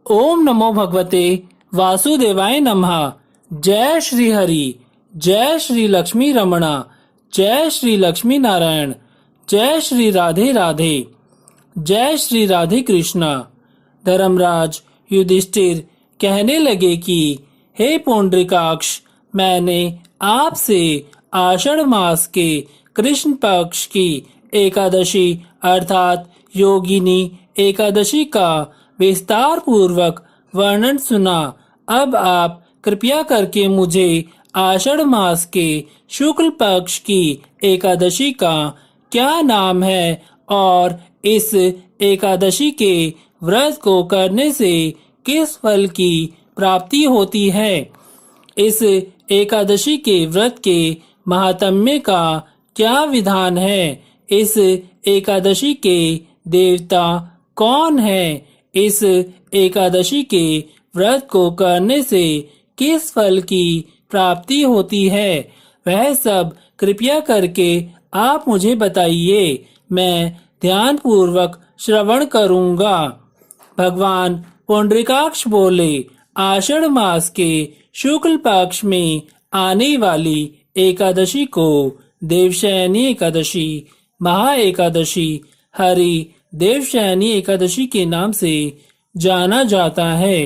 ओम नमो भगवते वासुदेवाय नमः। जय श्री हरि, जय श्री लक्ष्मी रमणा, जय श्री लक्ष्मी नारायण, जय श्री राधे राधे, जय श्री राधे कृष्णा। धर्मराज युधिष्ठिर कहने लगे कि हे पुंडरीकाक्ष, मैंने आपसे आषाढ़ मास के कृष्ण पक्ष की एकादशी अर्थात योगिनी एकादशी का विस्तार पूर्वक वर्णन सुना। अब आप कृपया करके मुझे आषाढ़ मास के शुक्ल पक्ष की एकादशी का क्या नाम है और इस एकादशी के व्रत को करने से किस फल की प्राप्ति होती है, इस एकादशी के व्रत के महात्म्य का क्या विधान है, इस एकादशी के देवता कौन है, इस एकादशी के व्रत को करने से किस फल की प्राप्ति होती है, वह सब कृपया करके आप मुझे बताइए। मैं ध्यान पूर्वक श्रवण करूंगा। भगवान पुंडरीकाक्ष बोले, आषाढ़ मास के शुक्ल पक्ष में आने वाली एकादशी को देवशयनी एकादशी, महा एकादशी, हरि देवशयनी एकादशी के नाम से जाना जाता है।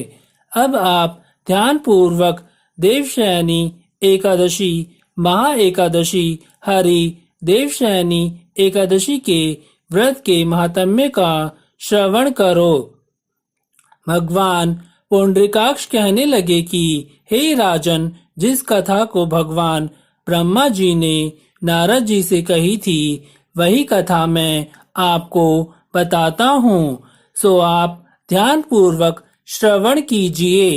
अब आप ध्यान पूर्वक देवशयनी एकादशी, महा एकादशी, हरि देवशयनी एकादशी के व्रत के महात्म्य का श्रवण करो। भगवान पुंडरीकाक्ष कहने लगे कि हे राजन, जिस कथा को भगवान ब्रह्मा जी ने नारद जी से कही थी, वही कथा मैं आपको बताता हूँ, सो आप ध्यान पूर्वक श्रवण कीजिए।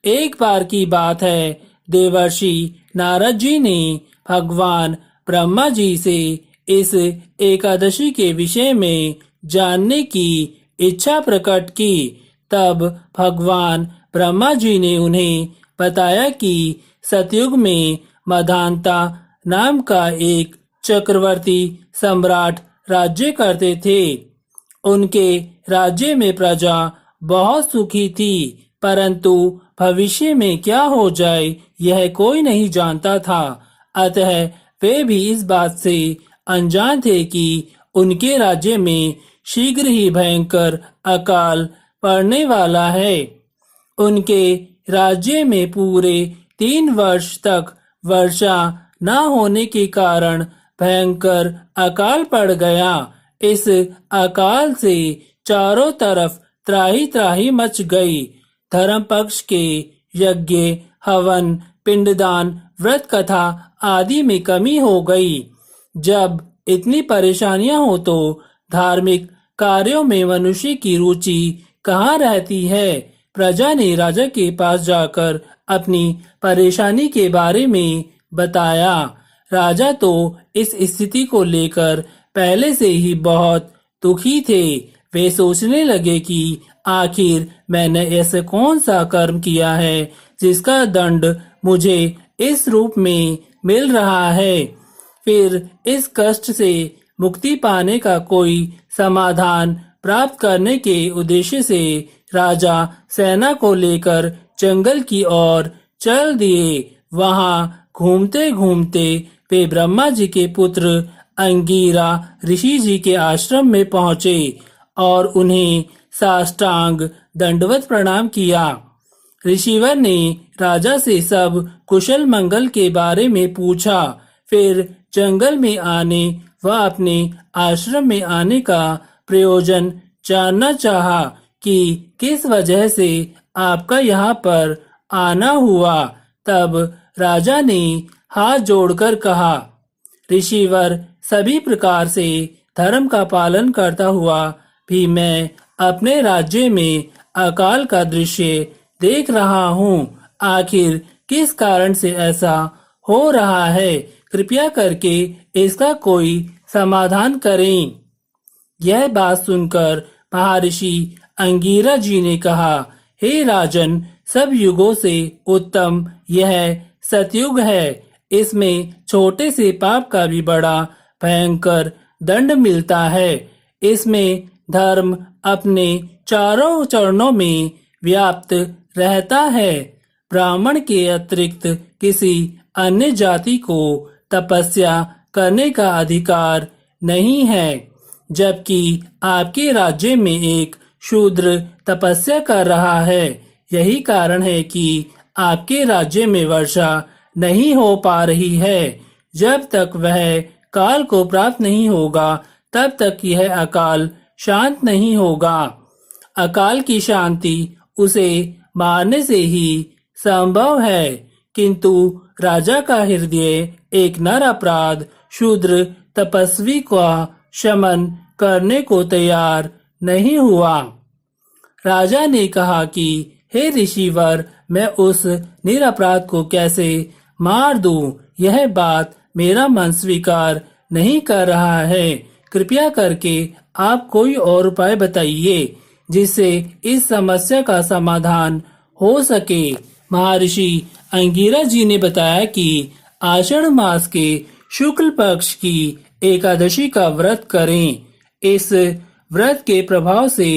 एक बार की बात है, देवर्षि नारद जी ने भगवान ब्रह्मा जी से इस एकादशी के विषय में जानने की इच्छा प्रकट की। तब भगवान ब्रह्मा जी ने उन्हें बताया कि सतयुग में मधांता नाम का एक चक्रवर्ती सम्राट राज्य करते थे। उनके राज्य में प्रजा बहुत सुखी थी, परंतु भविष्य में क्या हो जाए यह कोई नहीं जानता था। अतः वे भी इस बात से अनजान थे कि उनके राज्य में शीघ्र ही भयंकर अकाल पड़ने वाला है। उनके राज्य में पूरे 3 वर्ष तक वर्षा न होने के कारण भयंकर अकाल पड़ गया। इस अकाल से चारों तरफ त्राही त्राही मच गई। धर्म पक्ष के यज्ञ, हवन, पिंडदान, व्रत कथा आदि में कमी हो गई। जब इतनी परेशानियां हो तो धार्मिक कार्यों में मनुष्य की रुचि कहाँ रहती है। प्रजा ने राजा के पास जाकर अपनी परेशानी के बारे में बताया। राजा तो इस स्थिति को लेकर पहले से ही बहुत दुखी थे। वे सोचने लगे कि आखिर मैंने ऐसे कौन सा कर्म किया है जिसका दंड मुझे इस रूप में मिल रहा है। फिर इस कष्ट से मुक्ति पाने का कोई समाधान प्राप्त करने के उद्देश्य से राजा सेना को लेकर जंगल की ओर चल दिए। वहां घूमते घूमते वे ब्रह्मा जी के पुत्र अंगीरा ऋषि जी के आश्रम में पहुंचे और उन्हें साष्टांग दंडवत प्रणाम किया। ऋषिवर ने राजा से सब कुशल मंगल के बारे में पूछा। फिर जंगल में आने व अपने आश्रम में आने का प्रयोजन जानना चाहा कि किस वजह से आपका यहाँ पर आना हुआ। तब राजा ने हाथ जोड़कर कहा, ऋषिवर, सभी प्रकार से धर्म का पालन करता हुआ भी मैं अपने राज्य में अकाल का दृश्य देख रहा हूँ। आखिर किस कारण से ऐसा हो रहा है? कृपया करके इसका कोई समाधान करें। यह बात सुनकर महर्षि अंगीरा जी ने कहा, हे राजन, सब युगों से उत्तम यह सतयुग है। इसमें छोटे से पाप का भी बड़ा भयंकर दंड मिलता है। इसमें धर्म अपने चारों चरणों में व्याप्त रहता है। ब्राह्मण के अतिरिक्त किसी अन्य जाति को तपस्या करने का अधिकार नहीं है, जबकि आपके राज्य में एक शूद्र तपस्या कर रहा है। यही कारण है कि आपके राज्य में वर्षा नहीं हो पा रही है। जब तक वह काल को प्राप्त नहीं होगा, तब तक यह अकाल शांत नहीं होगा। अकाल की शांति उसे मारने से ही संभव है, किंतु राजा का हृदय एक नर अपराध शूद्र तपस्वी का शमन करने को तैयार नहीं हुआ। राजा ने कहा कि हे ऋषिवर, मैं उस निरपराध को कैसे मार दूं? यह बात मेरा मन स्वीकार नहीं कर रहा है। कृपया करके आप कोई और उपाय बताइए जिससे इस समस्या का समाधान हो सके। महर्षि अंगिरा जी ने बताया कि आषाढ़ मास के शुक्ल पक्ष की एकादशी का व्रत करें। इस व्रत के प्रभाव से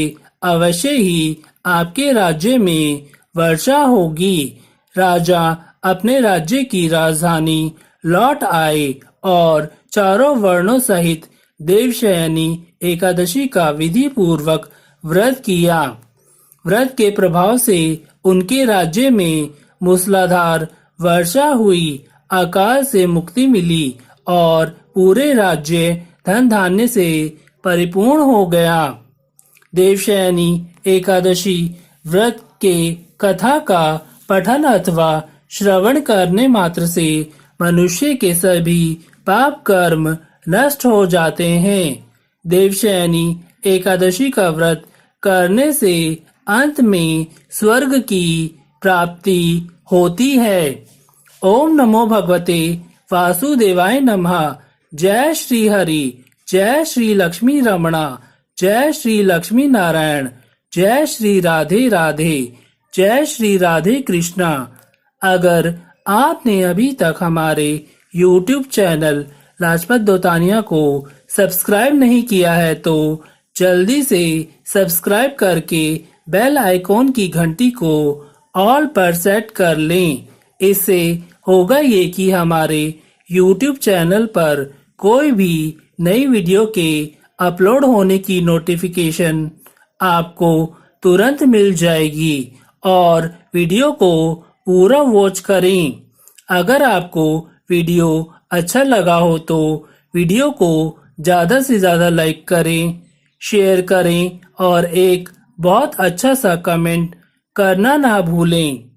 अवश्य ही आपके राज्य में वर्षा होगी। राजा अपने राज्य की राजधानी लौट आए और चारों वर्णों सहित देवशयनी एकादशी का विधि पूर्वक व्रत किया। व्रत के प्रभाव से उनके राज्य में मूसलाधार वर्षा हुई, अकाल से मुक्ति मिली और पूरे राज्य धन धान्य से परिपूर्ण हो गया। देवशयनी एकादशी व्रत के कथा का पठन अथवा श्रवण करने मात्र से मनुष्य के सभी पाप कर्म नष्ट हो जाते हैं। देवशयनी एकादशी का व्रत करने से अंत में स्वर्ग की प्राप्ति होती है। ओम नमो भगवते वासुदेवाय नमः। जय श्री हरि, जय श्री लक्ष्मी रमणा, जय श्री लक्ष्मी नारायण, जय श्री राधे राधे, जय श्री राधे कृष्णा। अगर आपने अभी तक हमारे YouTube चैनल लाजपत दोतानिया को सब्सक्राइब नहीं किया है तो जल्दी से सब्सक्राइब करके बेल आइकॉन की घंटी को ऑल पर सेट कर लें। इससे होगा ये कि हमारे YouTube चैनल पर कोई भी नई वीडियो के अपलोड होने की नोटिफिकेशन आपको तुरंत मिल जाएगी और वीडियो को पूरा वॉच करें। अगर आपको वीडियो अच्छा लगा हो तो वीडियो को ज़्यादा से ज़्यादा लाइक करें, शेयर करें और एक बहुत अच्छा सा कमेंट करना ना भूलें।